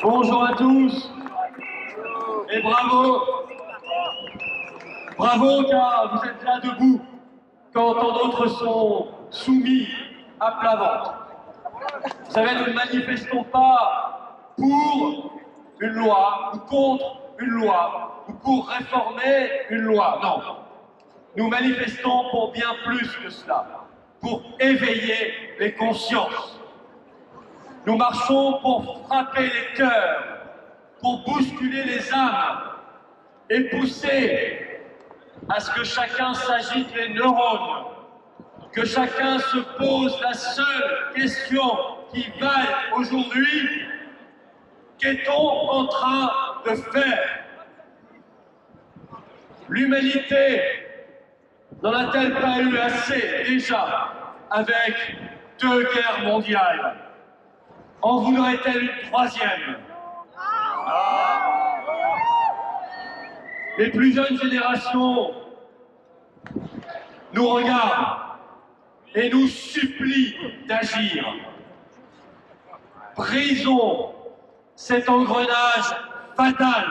Bonjour à tous et bravo. Bravo car vous êtes là debout quand tant d'autres sont soumis à plat ventre. Vous savez, nous ne manifestons pas pour une loi ou contre une loi ou pour réformer une loi, non. Nous manifestons pour bien plus que cela, pour éveiller les consciences. Nous marchons pour frapper les cœurs, pour bousculer les âmes et pousser à ce que chacun s'agite les neurones, que chacun se pose la seule question qui vaille aujourd'hui: qu'est-on en train de faire? L'humanité n'en a-t-elle pas eu assez déjà avec 2 guerres mondiales? En voudrait-elle une 3e? Les plus jeunes générations nous regardent et nous supplient d'agir. Brisons cet engrenage fatal,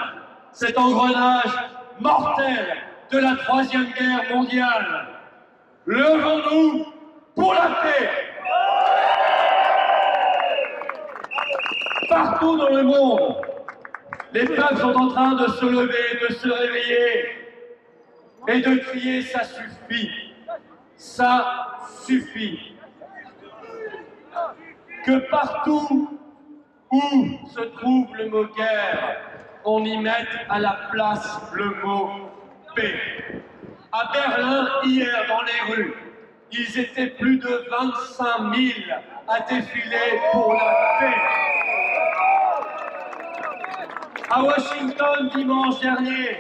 cet engrenage mortel de la 3e guerre mondiale. Levons-nous pour la paix. Partout dans le monde, les peuples sont en train de se lever, de se réveiller et de crier: ça suffit, ça suffit. Que partout où se trouve le mot guerre, on y mette à la place le mot paix. À Berlin, hier, dans les rues, ils étaient plus de 25 000 à défiler pour la paix. À Washington, dimanche dernier,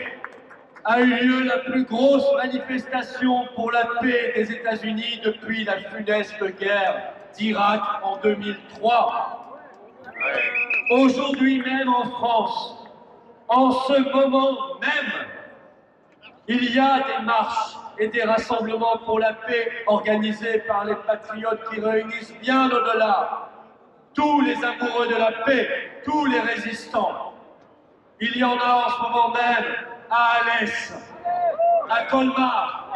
a eu lieu la plus grosse manifestation pour la paix des États-Unis depuis la funeste guerre d'Irak en 2003. Aujourd'hui même en France, en ce moment même, il y a des marches et des rassemblements pour la paix organisés par les patriotes qui réunissent bien au-delà tous les amoureux de la paix, tous les résistants. Il y en a en ce moment même à Alès, à Colmar,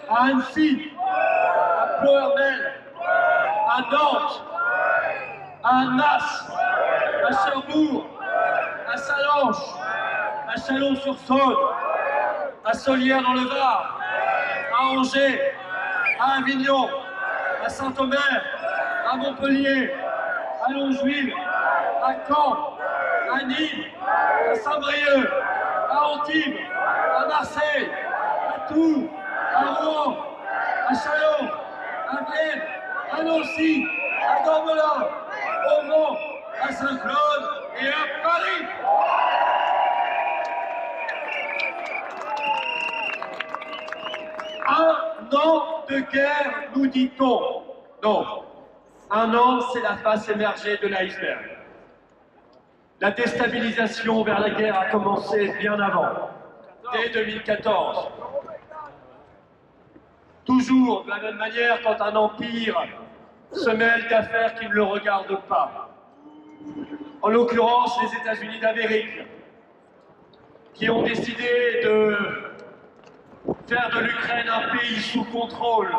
à Annecy, à Ploërmel, à Nantes, à Annas, à Cherbourg, à Sallanches, à Chalon-sur-Saône, à Solières dans le Var, à Angers, à Avignon, à Saint-Omer, à Montpellier, à Longeville, à Caen, à Nîmes, à Saint-Brieuc, à Antibes, à Marseille, à Tours, à Rouen, à Châlons, à Vienne, à Nancy, à Gorbelan, au Mans, à Saint-Claude et à Paris. Un an de guerre, nous dit-on. Non, un an, c'est la face émergée de l'iceberg. La déstabilisation vers la guerre a commencé bien avant, dès 2014. Toujours de la même manière quand un empire se mêle d'affaires qui ne le regardent pas. En l'occurrence, les États-Unis d'Amérique, qui ont décidé de faire de l'Ukraine un pays sous contrôle,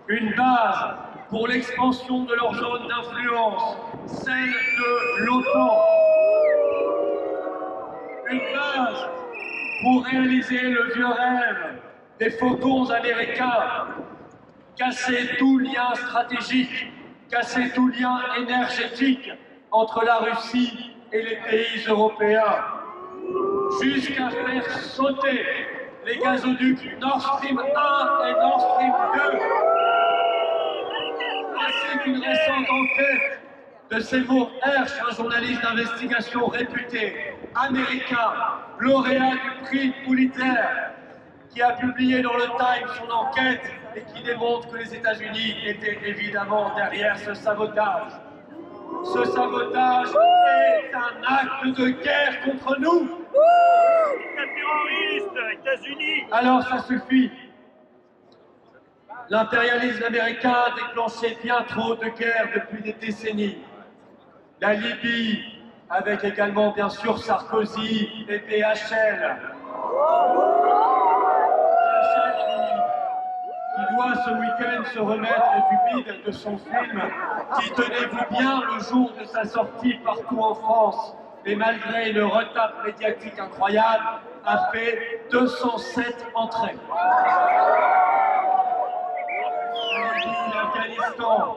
une base pour l'expansion de leur zone d'influence, celle de l'OTAN. Une base pour réaliser le vieux rêve des faucons américains, casser tout lien stratégique, casser tout lien énergétique entre la Russie et les pays européens, jusqu'à faire sauter les gazoducs Nord Stream 1 et Nord Stream 2, ainsi qu'une récente enquête de Seymour Hersh, un journaliste d'investigation réputé, américain, lauréat du prix Pulitzer, qui a publié dans le Times son enquête et qui démontre que les États-Unis étaient évidemment derrière ce sabotage. Ce sabotage est un acte de guerre contre nous. État terroriste, États-Unis. Alors ça suffit. L'impérialisme américain a déclenché bien trop de guerres depuis des décennies. La Libye, avec également bien sûr Sarkozy et PHL. Qui doit ce week-end se remettre du bide de son film qui, tenez-vous bien, le jour de sa sortie partout en France, et malgré une retape médiatique incroyable, a fait 207 entrées. L'Afghanistan,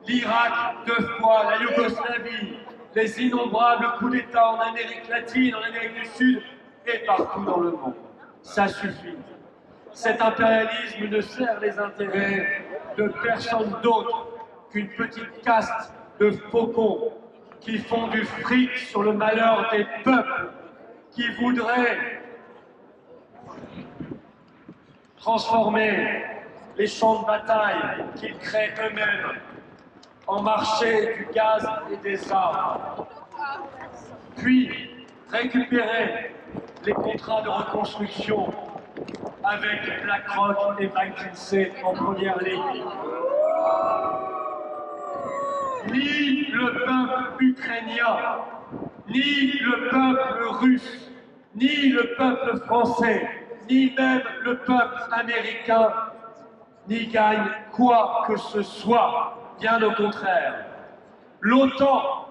l'Irak 2 fois, la Yougoslavie, les innombrables coups d'État en Amérique latine, en Amérique du Sud et partout dans le monde. Ça suffit. Cet impérialisme ne sert les intérêts de personne d'autre qu'une petite caste de faucons qui font du fric sur le malheur des peuples, qui voudraient transformer les champs de bataille qu'ils créent eux-mêmes en marché du gaz et des armes, puis récupérer les contrats de reconstruction avec BlackRock et McKinsey en première ligne. Ni le peuple ukrainien, ni le peuple russe, ni le peuple français, ni même le peuple américain n'y gagne quoi que ce soit, bien au contraire. L'OTAN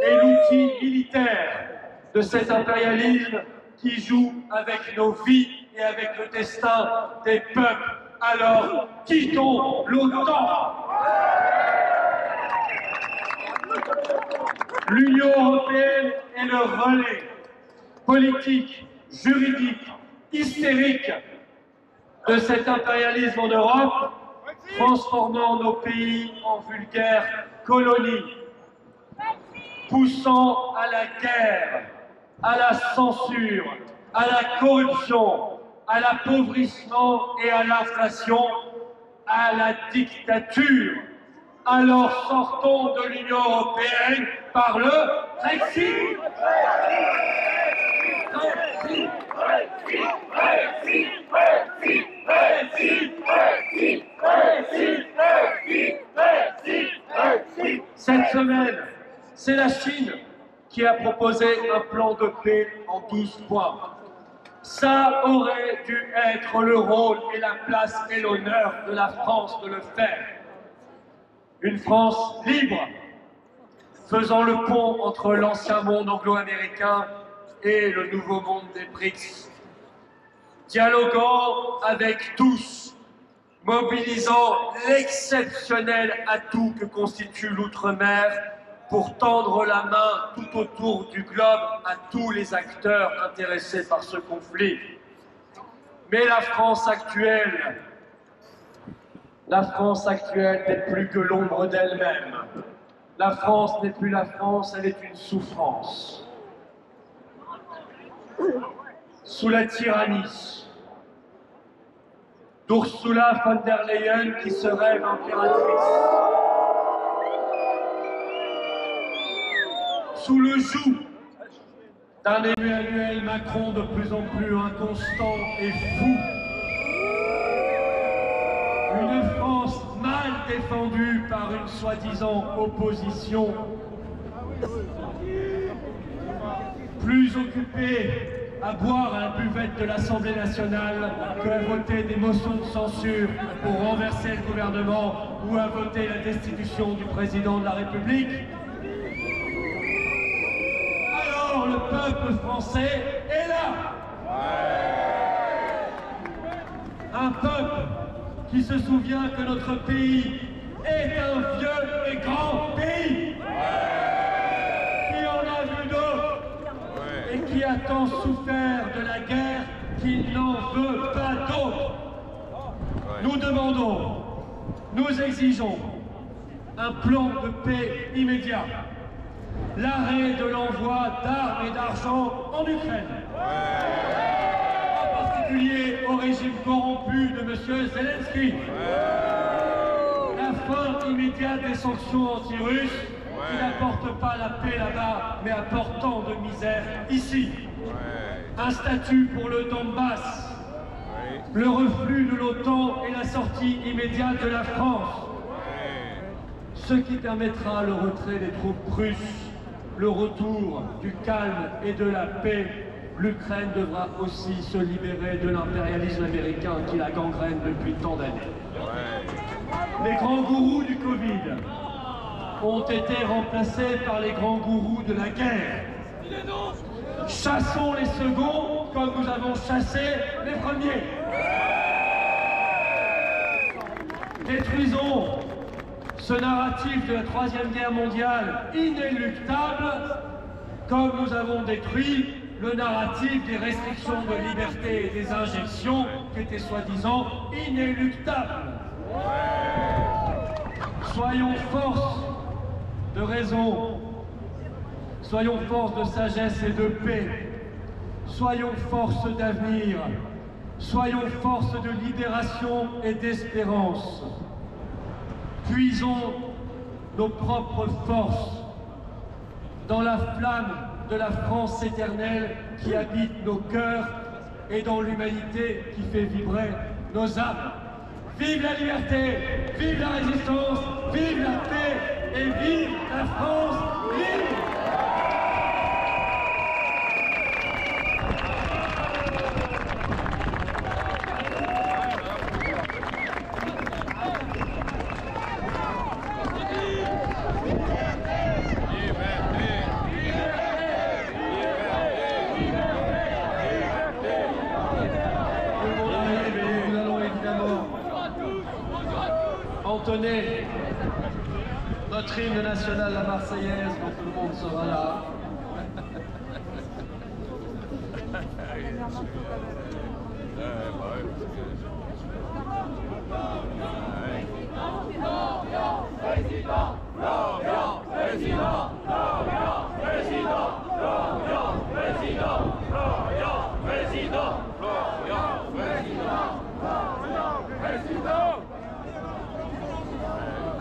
est l'outil militaire de cet impérialisme qui joue avec nos vies et avec le destin des peuples. Alors, quittons l'OTAN! L'Union européenne est le relais politique, juridique, hystérique de cet impérialisme en Europe, transformant nos pays en vulgaires colonies, poussant à la guerre, à la censure, à la corruption, à l'appauvrissement et à l'inflation, à la dictature. Alors sortons de l'Union européenne par le Brexit. Cette semaine, c'est la Chine qui a proposé un plan de paix en 12 points. Ça aurait dû être le rôle et la place et l'honneur de la France de le faire. Une France libre, faisant le pont entre l'ancien monde anglo-américain et le nouveau monde des BRICS. Dialoguant avec tous, mobilisant l'exceptionnel atout que constitue l'outre-mer pour tendre la main tout autour du globe à tous les acteurs intéressés par ce conflit. Mais la France actuelle n'est plus que l'ombre d'elle-même. La France n'est plus la France, elle est une souffrance. Sous la tyrannie d'Ursula von der Leyen qui se rêve impératrice. Sous le joug d'un Emmanuel Macron de plus en plus inconstant et fou. Une France mal défendue par une soi-disant opposition, plus occupée à boire à la buvette de l'Assemblée nationale qu'à voter des motions de censure pour renverser le gouvernement ou à voter la destitution du président de la République. Alors le peuple français est là. Un peuple qui se souvient que notre pays est un vieux et grand pays, qui en a vu d'autres et qui a tant souffert de la guerre qu'il n'en veut pas d'autre. Nous demandons, nous exigeons un plan de paix immédiat, l'arrêt de l'envoi d'armes et d'argent en Ukraine, en particulier au régime corrompu de M. Zelensky, la fin immédiate des sanctions anti-russes qui n'apportent pas la paix là-bas, mais apportent tant de misère ici. Un statut pour le Donbass, le reflux de l'OTAN et la sortie immédiate de la France, ce qui permettra le retrait des troupes russes le retour du calme et de la paix, l'Ukraine devra aussi se libérer de l'impérialisme américain qui la gangrène depuis tant d'années. Les grands gourous du Covid ont été remplacés par les grands gourous de la guerre. Chassons les seconds comme nous avons chassé les premiers. Détruisons ce narratif de la Troisième Guerre mondiale inéluctable comme nous avons détruit le narratif des restrictions de liberté et des injections qui étaient soi-disant inéluctables. Soyons force de raison, soyons force de sagesse et de paix, soyons force d'avenir, soyons force de libération et d'espérance. Puisons nos propres forces dans la flamme de la France éternelle qui habite nos cœurs et dans l'humanité qui fait vibrer nos âmes. Vive la liberté, vive la résistance, vive la paix et vive la France libre! Entonner notre hymne national, la Marseillaise, quand tout le monde sera là.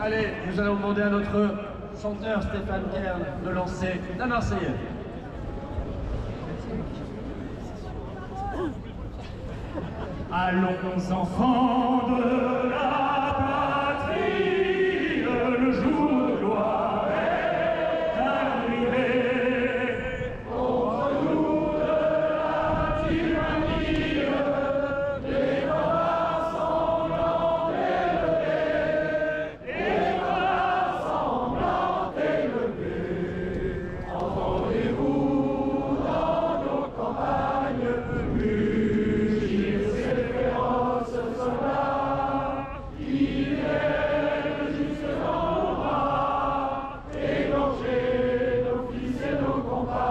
Allez, nous allons demander à notre chanteur Stéphane Kern de lancer la Marseillaise. Allons enfants de la patrie, le jour de gloire est arrivé. Contre nous de la tyrannie, les bras sanglants élevés, les bras sanglants élevés. Entendez-vous dans nos campagnes mugir ces féroces soldats qui viennent jusque dans nos bras, égorger nos fils et nos compagnes.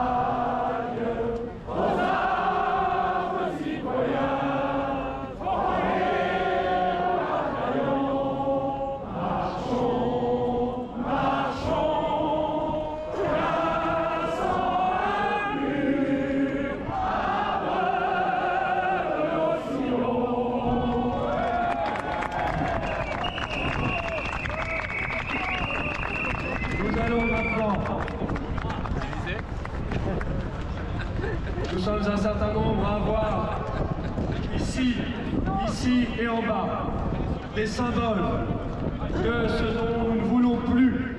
Aux armes, citoyens, formez vos bataillons. Marchons, marchons, traçons un mur à bord de nos sillons. Nous allons maintenant. Nous sommes un certain nombre à avoir ici et en bas des symboles de ce dont nous ne voulons plus.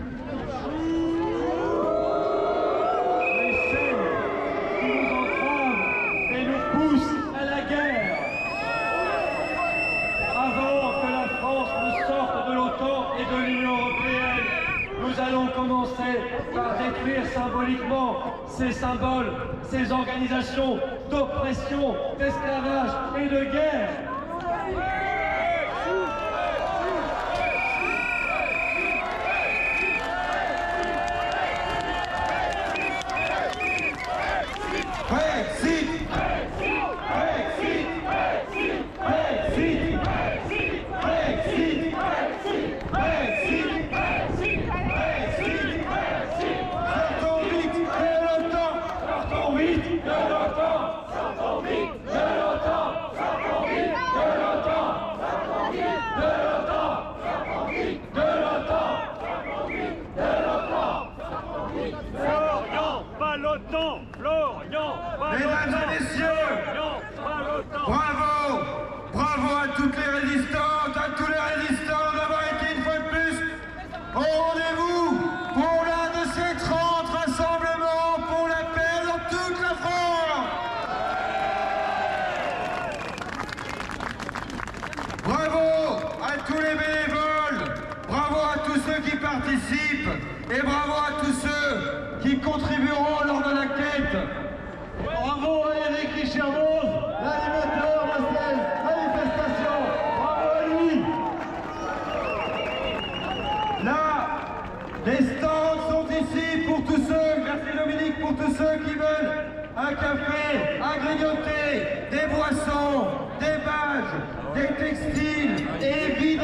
Les scènes qui nous entravent et nous poussent à la guerre. Avant que la France ne sorte de l'OTAN et de l'Union européenne, nous allons commencer par détruire symboliquement ces symboles, ces organisations d'oppression, d'esclavage et de guerre. Brexit! Brexit! Brexit! Brexit! Brexit! Brexit! Sortons vite de l'OTAN! Sortons vite de l'OTAN! Sortons vite de l'OTAN! Sortons vite de l'OTAN! à tous les bénévoles, bravo à tous ceux qui participent et bravo à tous ceux qui contribueront lors de la quête. Bravo à Eric Richard-Mose, l'animateur de cette manifestation. Bravo à lui. Là, les stands sont ici pour tous ceux, merci Dominique, pour tous ceux qui veulent un café, à grignoter, des boissons, des badges, des textiles et évidemment